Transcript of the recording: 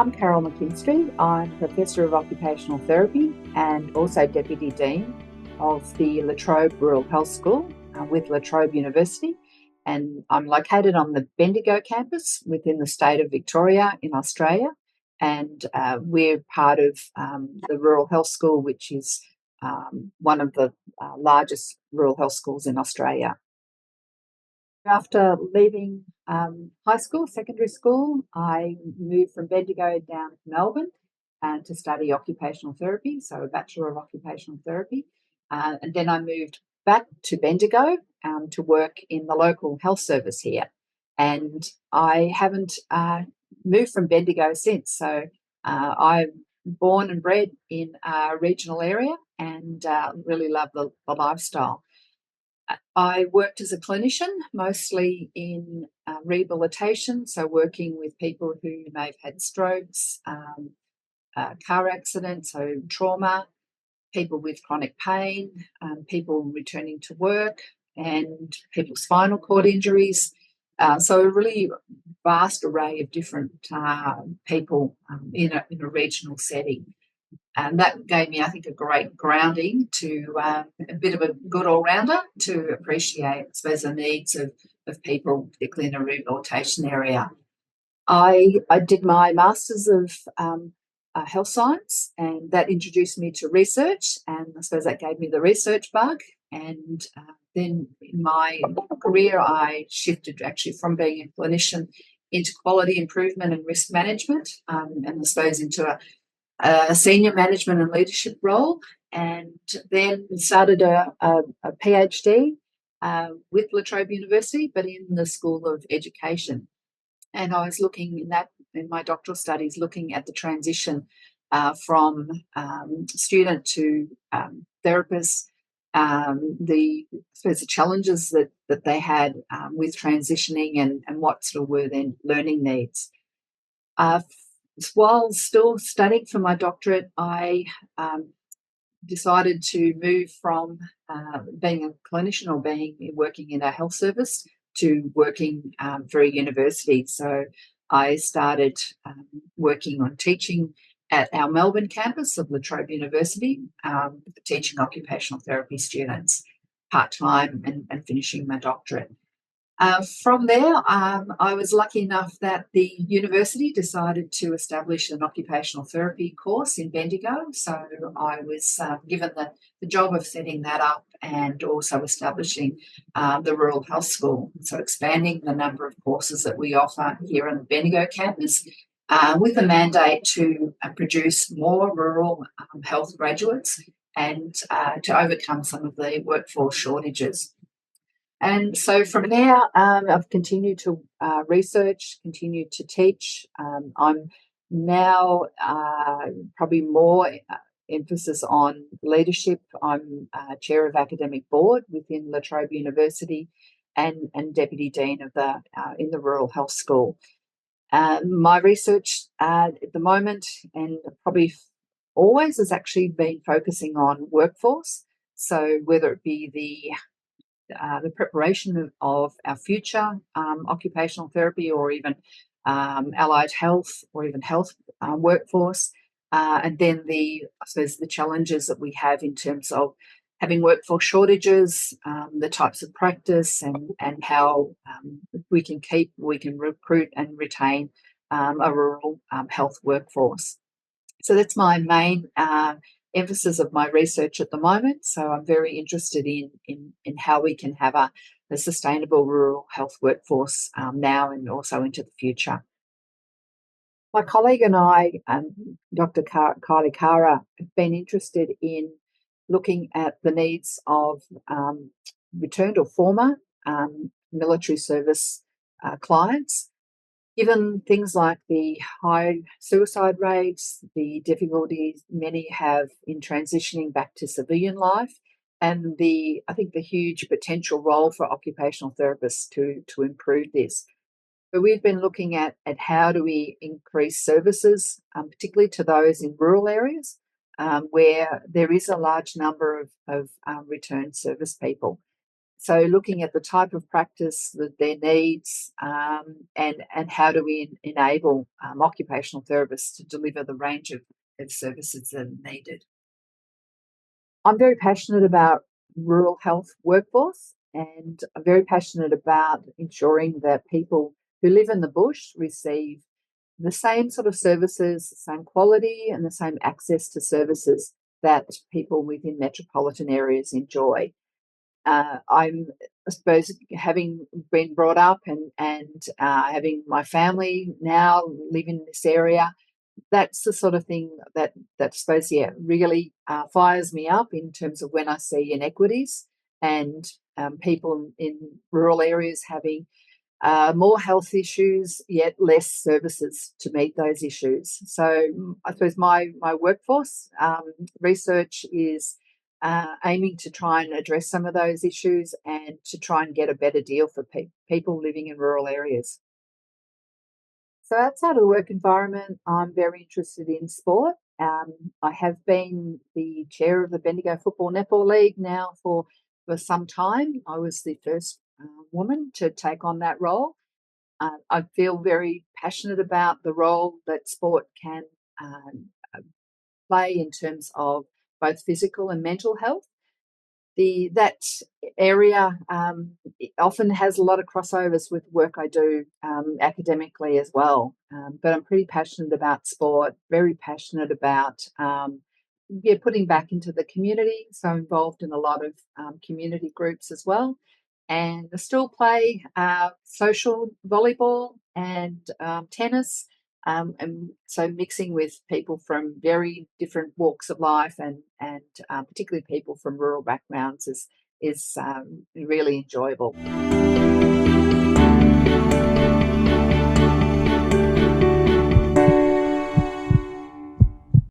I'm Carol McKinstry. I'm Professor of Occupational Therapy and also Deputy Dean of the Trobe Rural Health School with Trobe University. And I'm located on the Bendigo campus within the state of Victoria in Australia. And we're part of the Rural Health School, which is one of the largest rural health schools in Australia. After leaving secondary school, I moved from Bendigo down to Melbourne to study occupational therapy, so a Bachelor of Occupational Therapy. And then I moved back to Bendigo to work in the local health service here. And I haven't moved from Bendigo since. So I'm born and bred in a regional area and really love the lifestyle. I worked as a clinician, mostly in rehabilitation, so working with people who may have had strokes, car accidents, so trauma, people with chronic pain, people returning to work, and people with spinal cord injuries. So a really vast array of different people in a regional setting. And that gave me, I think, a great grounding to a bit of a good all-rounder to appreciate, I suppose, the needs of people, particularly in a rehabilitation area. I did my Masters of Health Science, and that introduced me to research, and I suppose that gave me the research bug. And then in my career, I shifted actually from being a clinician into quality improvement and risk management, and I suppose into a senior management and leadership role, and then started a PhD with La Trobe University, but in the School of Education. And I was looking in my doctoral studies, looking at the transition from student to therapist, the challenges that they had with transitioning and what sort of were their learning needs. While still studying for my doctorate, I decided to move from being a clinician or working in a health service to working for a university. So I started working on teaching at our Melbourne campus of La Trobe University, teaching occupational therapy students part-time and finishing my doctorate. From there, I was lucky enough that the university decided to establish an occupational therapy course in Bendigo. So I was given the job of setting that up and also establishing the Rural Health School. So expanding the number of courses that we offer here on the Bendigo campus with a mandate to produce more rural health graduates and to overcome some of the workforce shortages. And so from there, I've continued to research, continued to teach. I'm now probably more emphasis on leadership. I'm chair of academic board within La Trobe University and deputy dean of in the Rural Health School. My research at the moment, and probably always, has actually been focusing on workforce. So whether it be the preparation of our future occupational therapy or even allied health or even health workforce, and then the challenges that we have in terms of having workforce shortages, the types of practice and how we can recruit and retain a rural health workforce. So that's my main emphasis of my research at the moment. So I'm very interested in how we can have a sustainable rural health workforce now and also into the future. My colleague and I, Dr. Kylie Kara, have been interested in looking at the needs of returned or former military service clients. Given things like the high suicide rates, the difficulties many have in transitioning back to civilian life, and I think the huge potential role for occupational therapists to improve this. But we've been looking at how do we increase services, particularly to those in rural areas where there is a large number of returned service people. So looking at the type of practice, their needs, and how do we enable occupational therapists to deliver the range of services that are needed. I'm very passionate about rural health workforce, and I'm very passionate about ensuring that people who live in the bush receive the same sort of services, the same quality, and the same access to services that people within metropolitan areas enjoy. I suppose, having been brought up and having my family now live in this area, that's the sort of thing that I suppose, yeah, really fires me up in terms of when I see inequities and people in rural areas having more health issues, yet less services to meet those issues. So I suppose my workforce research is aiming to try and address some of those issues and to try and get a better deal for people living in rural areas. So outside of the work environment, I'm very interested in sport. I have been the chair of the Bendigo Football Netball League now for some time. I was the first woman to take on that role. I feel very passionate about the role that sport can play in terms of both physical and mental health. That area it often has a lot of crossovers with work I do academically as well. But I'm pretty passionate about sport, very passionate about putting back into the community. So involved in a lot of community groups as well. And I still play social volleyball and tennis, and so mixing with people from very different walks of life and particularly people from rural backgrounds is really enjoyable.